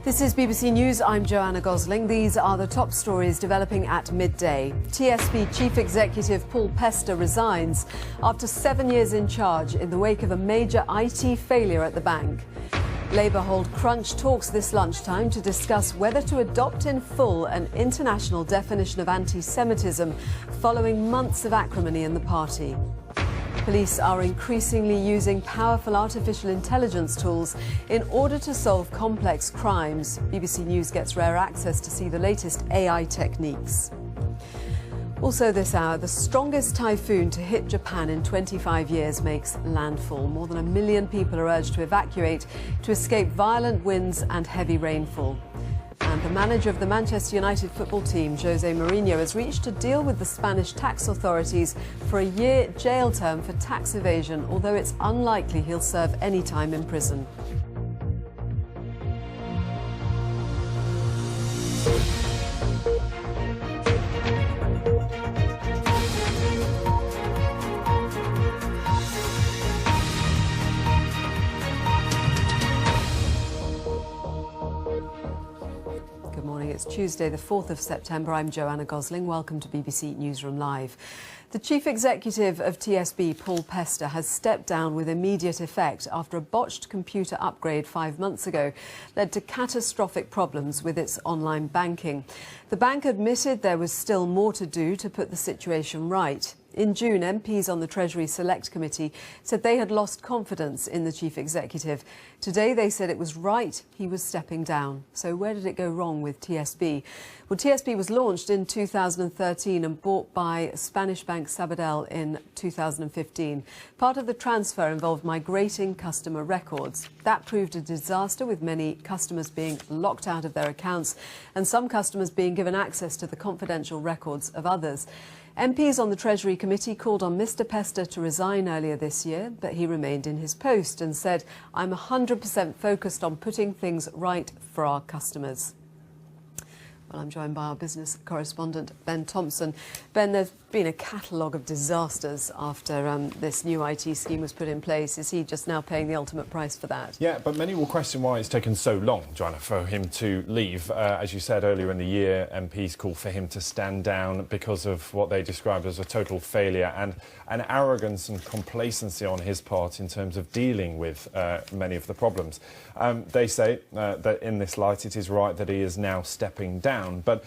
This is BBC News. I'm Joanna Gosling. These are the top stories developing at midday. TSB Chief Executive Paul Pester resigns after 7 years in charge in the wake of a major IT failure at the bank. Labour hold crunch talks this lunchtime to discuss whether to adopt in full an international definition of anti-Semitism following months of acrimony in the party. Police are increasingly using powerful artificial intelligence tools in order to solve complex crimes. BBC News gets rare access to see the latest AI techniques. Also this hour, the strongest typhoon to hit Japan in 25 years makes landfall. More than 1 million people are urged to evacuate to escape violent winds and heavy rainfall. And the manager of the Manchester United football team, Jose Mourinho, has reached a deal with the Spanish tax authorities for a year jail term for tax evasion, although it's unlikely he'll serve any time in prison. It's Tuesday, the 4th of September. I'm Joanna Gosling. Welcome to BBC Newsroom Live. The Chief Executive of TSB, Paul Pester, has stepped down with immediate effect after a botched computer upgrade 5 months ago led to catastrophic problems with its online banking. The bank admitted there was still more to do to put the situation right. In June, MPs on the Treasury Select Committee said they had lost confidence in the Chief Executive. Today they said it was right he was stepping down. So where did it go wrong with TSB? Well, TSB was launched in 2013 and bought by Spanish bank Sabadell in 2015. Part of the transfer involved migrating customer records. That proved a disaster, with many customers being locked out of their accounts and some customers being given access to the confidential records of others. MPs on the Treasury Committee called on Mr Pester to resign earlier this year, but he remained in his post and said, "I'm 100% focused on putting things right for our customers." Well, I'm joined by our business correspondent, Ben Thompson. Ben, there's been a catalogue of disasters after this new IT scheme was put in place. Is he just now paying the ultimate price for that? Yeah, but many will question why it's taken so long, Joanna, for him to leave. As you said earlier in the year, MPs called for him to stand down because of what they described as a total failure and an arrogance and complacency on his part in terms of dealing with many of the problems. They say that in this light it is right that he is now stepping down. But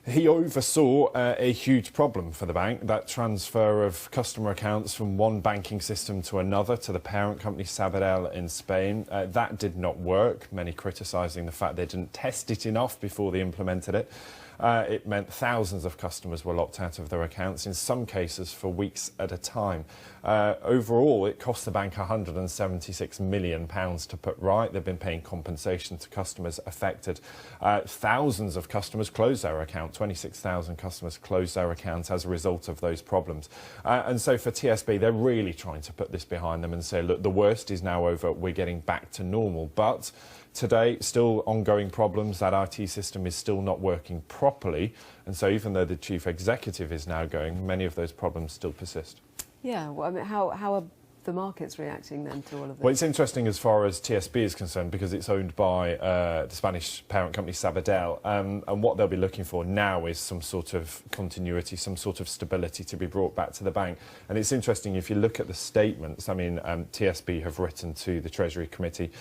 he oversaw a huge problem for the bank, that transfer of customer accounts from one banking system to another to the parent company Sabadell in Spain. That did not work, many criticising the fact they didn't test it enough before they implemented it. It meant thousands of customers were locked out of their accounts, in some cases for weeks at a time. Overall, it cost the bank £176 million to put right. They've been paying compensation to customers affected. Thousands of customers closed their account. 26,000 customers closed their accounts as a result of those problems. And so for TSB, they're really trying to put this behind them and say, look, the worst is now over. We're getting back to normal. But today, still ongoing problems. That IT system is still not working properly. And so even though the chief executive is now going, many of those problems still persist. Yeah, well, I mean, how are the markets reacting then to all of this? Well, it's interesting as far as TSB is concerned because it's owned by the Spanish parent company Sabadell, and what they'll be looking for now is some sort of continuity, some sort of stability to be brought back to the bank. And it's interesting, if you look at the statements, I mean, TSB have written to the Treasury Committee.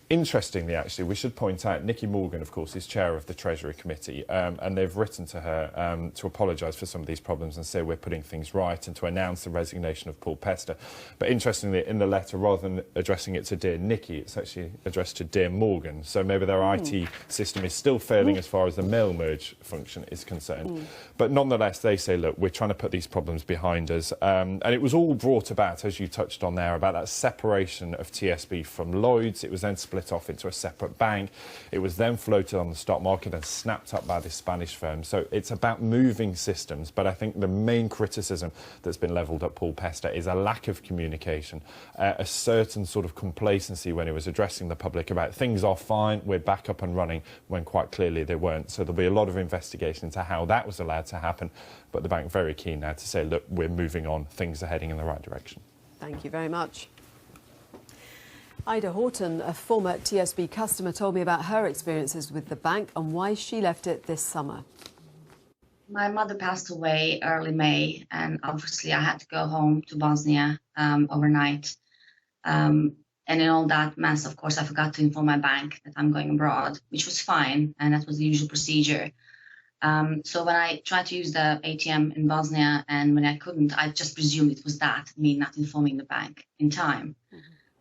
Interestingly, actually, we should point out, Nicky Morgan, of course, is chair of the Treasury Committee, and they've written to her to apologise for some of these problems and say we're putting things right and to announce the resignation of Paul Pester. But interestingly, in the letter, rather than addressing it to Dear Nicky, it's actually addressed to Dear Morgan. So maybe their IT system is still failing as far as the mail merge function is concerned. But nonetheless, they say, look, we're trying to put these problems behind us. And it was all brought about, as you touched on there, about that separation of TSB from Lloyds. It was then split off into a separate bank. It was then floated on the stock market and snapped up by this Spanish firm. So it's about moving systems. But I think the main criticism that's been levelled at Paul Pester is a lack of communication, a certain sort of complacency when he was addressing the public about things are fine, we're back up and running, when quite clearly they weren't. So there'll be a lot of investigation into how that was allowed to happen. But the bank very keen now to say, look, we're moving on, things are heading in the right direction. Thank you very much. Ida Horton, a former TSB customer, told me about her experiences with the bank and why she left it this summer. My mother passed away early May, and obviously I had to go home to Bosnia overnight. And in all that mess, of course, I forgot to inform my bank that I'm going abroad, which was fine, and that was the usual procedure. So when I tried to use the ATM in Bosnia, and when I couldn't, I just presumed it was that, me not informing the bank in time.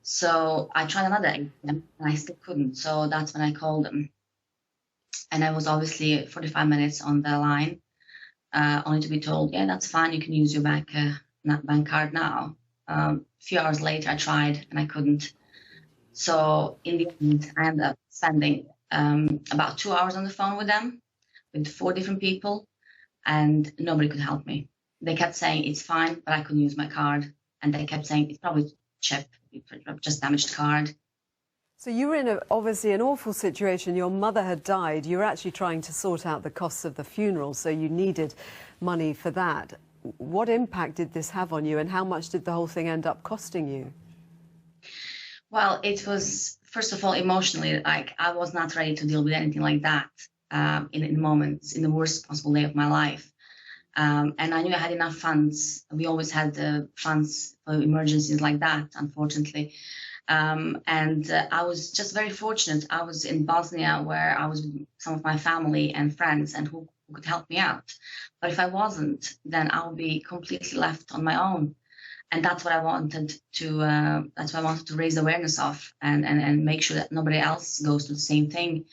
So I tried another ATM, and I still couldn't. So that's when I called them. And I was obviously 45 minutes on the line, only to be told, yeah, that's fine, you can use your bank card now. A few hours later, I tried, and I couldn't. So in the end, I ended up spending about 2 hours on the phone with them, with 4 different people, and nobody could help me. They kept saying it's fine, but I couldn't use my card. And they kept saying it's probably chip, just damaged card. So you were in obviously an awful situation. Your mother had died. You were actually trying to sort out the costs of the funeral, so you needed money for that. What impact did this have on you, and how much did the whole thing end up costing you? Well, it was, first of all, emotionally, like I was not ready to deal with anything like that in moments, in the worst possible day of my life. And I knew I had enough funds. We always had funds for emergencies like that, unfortunately. And I was just very fortunate. I was in Bosnia, where I was with some of my family and friends, and who could help me out. But if I wasn't, then I would be completely left on my own. And that's what I wanted to. That's what I wanted to raise awareness of, and make sure that nobody else goes through the same thing.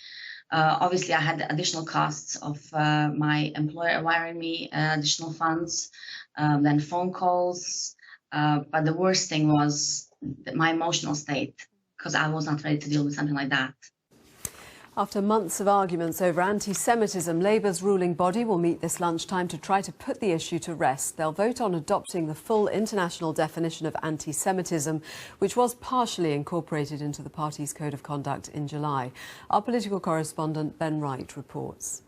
Obviously, I had the additional costs of my employer wiring me additional funds, then phone calls. But the worst thing was my emotional state, because I was not ready to deal with something like that. After months of arguments over anti-Semitism, Labour's ruling body will meet this lunchtime to try to put the issue to rest. They'll vote on adopting the full international definition of anti-Semitism, which was partially incorporated into the party's code of conduct in July. Our political correspondent Ben Wright reports.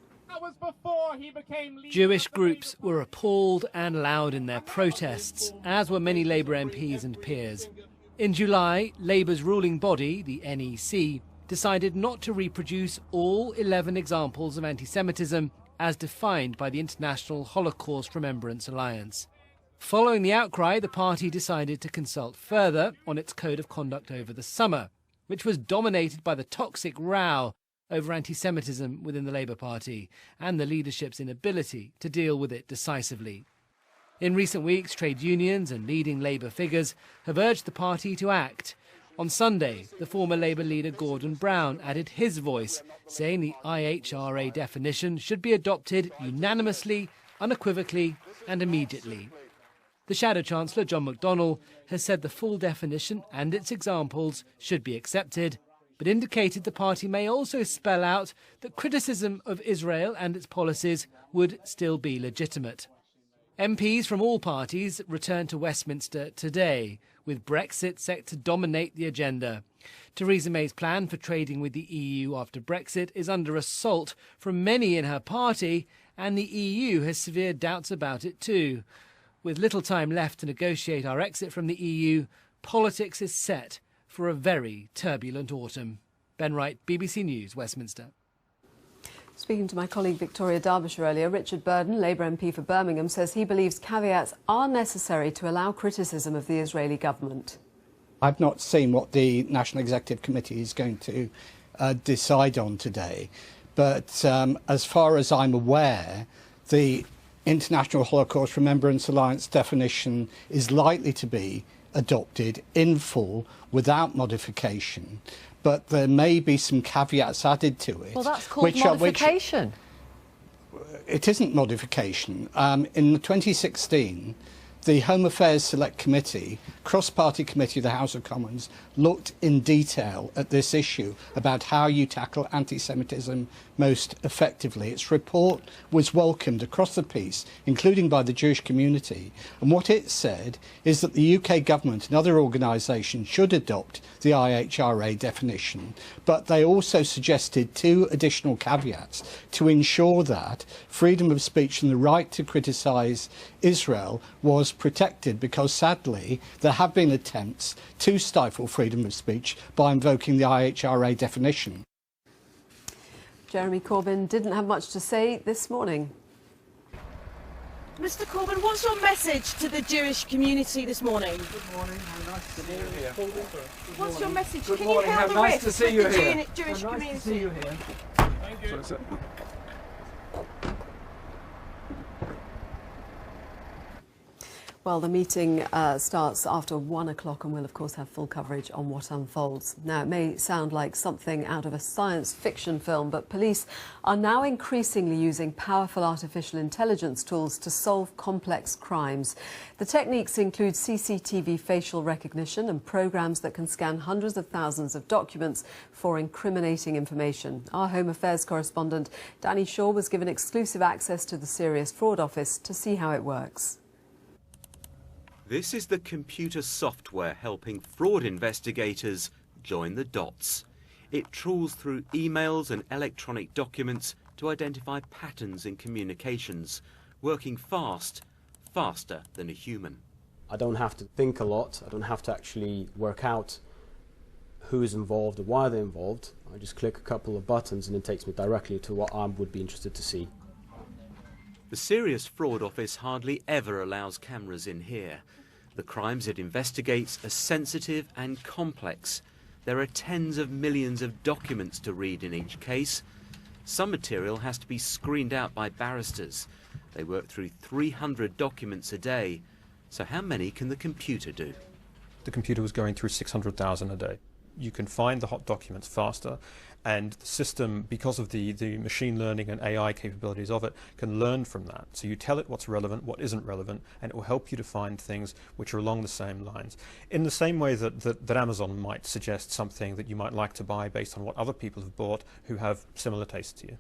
Jewish groups were appalled and loud in their protests, as were many Labour MPs and peers. In July, Labour's ruling body, the NEC, decided not to reproduce all 11 examples of anti-Semitism as defined by the International Holocaust Remembrance Alliance. Following the outcry, the party decided to consult further on its code of conduct over the summer, which was dominated by the toxic row over anti-Semitism within the Labour Party and the leadership's inability to deal with it decisively. In recent weeks, trade unions and leading Labour figures have urged the party to act. On Sunday, the former Labour leader Gordon Brown added his voice, saying the IHRA definition should be adopted unanimously, unequivocally and immediately. The Shadow Chancellor, John McDonnell, has said the full definition and its examples should be accepted, but indicated the party may also spell out that criticism of Israel and its policies would still be legitimate. MPs from all parties returned to Westminster today, with Brexit set to dominate the agenda. Theresa May's plan for trading with the EU after Brexit is under assault from many in her party, and the EU has severe doubts about it too. With little time left to negotiate our exit from the EU, politics is set for a very turbulent autumn. Ben Wright, BBC News, Westminster. Speaking to my colleague Victoria Derbyshire earlier, Richard Burden, Labour MP for Birmingham, says he believes caveats are necessary to allow criticism of the Israeli government. I've not seen what the National Executive Committee is going to decide on today, but as far as I'm aware, the International Holocaust Remembrance Alliance definition is likely to be adopted in full without modification. But there may be some caveats added to it. Well, that's called modification. It isn't modification. In 2016, the Home Affairs Select Committee, cross-party committee of the House of Commons, looked in detail at this issue about how you tackle anti-Semitism most effectively. Its report was welcomed across the piece, including by the Jewish community. And what it said is that the UK government and other organisations should adopt the IHRA definition, but they also suggested 2 additional caveats to ensure that freedom of speech and the right to criticise Israel was protected because, sadly, there have been attempts to stifle freedom of speech by invoking the IHRA definition. Jeremy Corbyn didn't have much to say this morning. Mr. Corbyn, what's your message to the Jewish community this morning? Good morning, how nice to see you here. What's your message? Good Can morning, you how help the nice to rift see with you the here. Jewish How community? nice to see you here. Thank you. Well, the meeting starts after 1 o'clock and we'll, of course, have full coverage on what unfolds. Now, it may sound like something out of a science fiction film, but police are now increasingly using powerful artificial intelligence tools to solve complex crimes. The techniques include CCTV facial recognition and programs that can scan hundreds of thousands of documents for incriminating information. Our Home Affairs correspondent, Danny Shaw, was given exclusive access to the Serious Fraud Office to see how it works. This is the computer software helping fraud investigators join the dots. It trawls through emails and electronic documents to identify patterns in communications, working faster than a human. I don't have to think a lot, I don't have to actually work out who's involved or why they're involved. I just click a couple of buttons and it takes me directly to what I would be interested to see. The Serious Fraud Office hardly ever allows cameras in here. The crimes it investigates are sensitive and complex. There are tens of millions of documents to read in each case. Some material has to be screened out by barristers. They work through 300 documents a day. So how many can the computer do? The computer was going through 600,000 a day. You can find the hot documents faster, and the system, because of the machine learning and AI capabilities of it, can learn from that. So you tell it what's relevant, what isn't relevant, and it will help you to find things which are along the same lines. In the same way that Amazon might suggest something that you might like to buy based on what other people have bought who have similar tastes to you.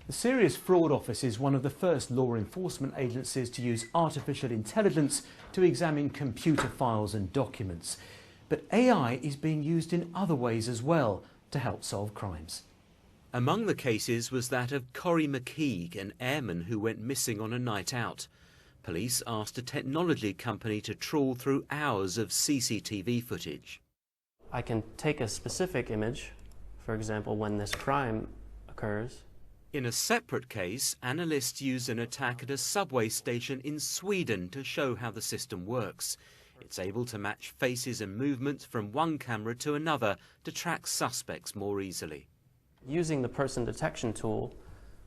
The Serious Fraud Office is one of the first law enforcement agencies to use artificial intelligence to examine computer files and documents. But AI is being used in other ways as well to help solve crimes. Among the cases was that of Corrie McKeague, an airman who went missing on a night out. Police asked a technology company to trawl through hours of CCTV footage. I can take a specific image, for example, when this crime occurs. In a separate case, analysts used an attack at a subway station in Sweden to show how the system works. It's able to match faces and movements from one camera to another to track suspects more easily. Using the person detection tool,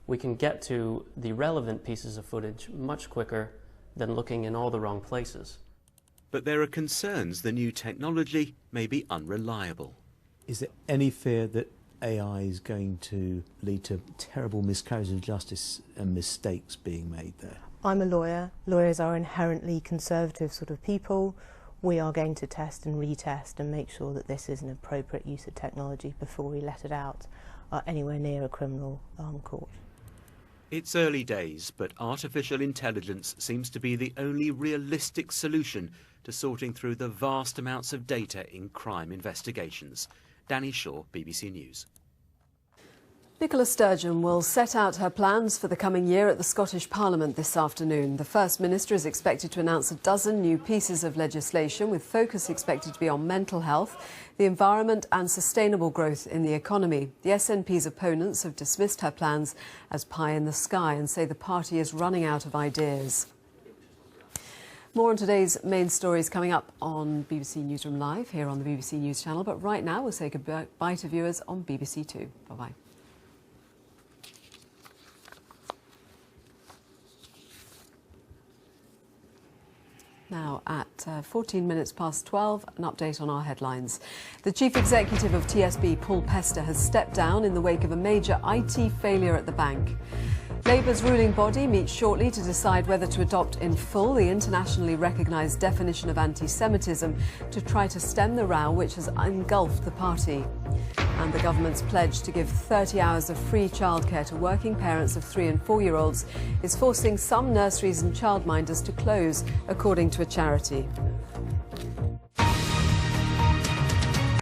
we can get to the relevant pieces of footage much quicker than looking in all the wrong places. But there are concerns the new technology may be unreliable. Is there any fear that AI is going to lead to terrible miscarriages of justice and mistakes being made there? I'm a lawyer. Lawyers are inherently conservative sort of people. We are going to test and retest and make sure that this is an appropriate use of technology before we let it out anywhere near a criminal court. It's early days, but artificial intelligence seems to be the only realistic solution to sorting through the vast amounts of data in crime investigations. Danny Shaw, BBC News. Nicola Sturgeon will set out her plans for the coming year at the Scottish Parliament this afternoon. The First Minister is expected to announce a dozen new pieces of legislation, with focus expected to be on mental health, the environment and sustainable growth in the economy. The SNP's opponents have dismissed her plans as pie in the sky and say the party is running out of ideas. More on today's main stories coming up on BBC Newsroom Live here on the BBC News channel. But right now we'll say goodbye to viewers on BBC Two. Bye-bye. Now at 14 minutes past 12, an update on our headlines. The chief executive of TSB, Paul Pester, has stepped down in the wake of a major IT failure at the bank. Labour's ruling body meets shortly to decide whether to adopt in full the internationally recognised definition of anti-Semitism to try to stem the row which has engulfed the party. And the government's pledge to give 30 hours of free childcare to working parents of 3- and 4-year-olds is forcing some nurseries and childminders to close, according to a charity.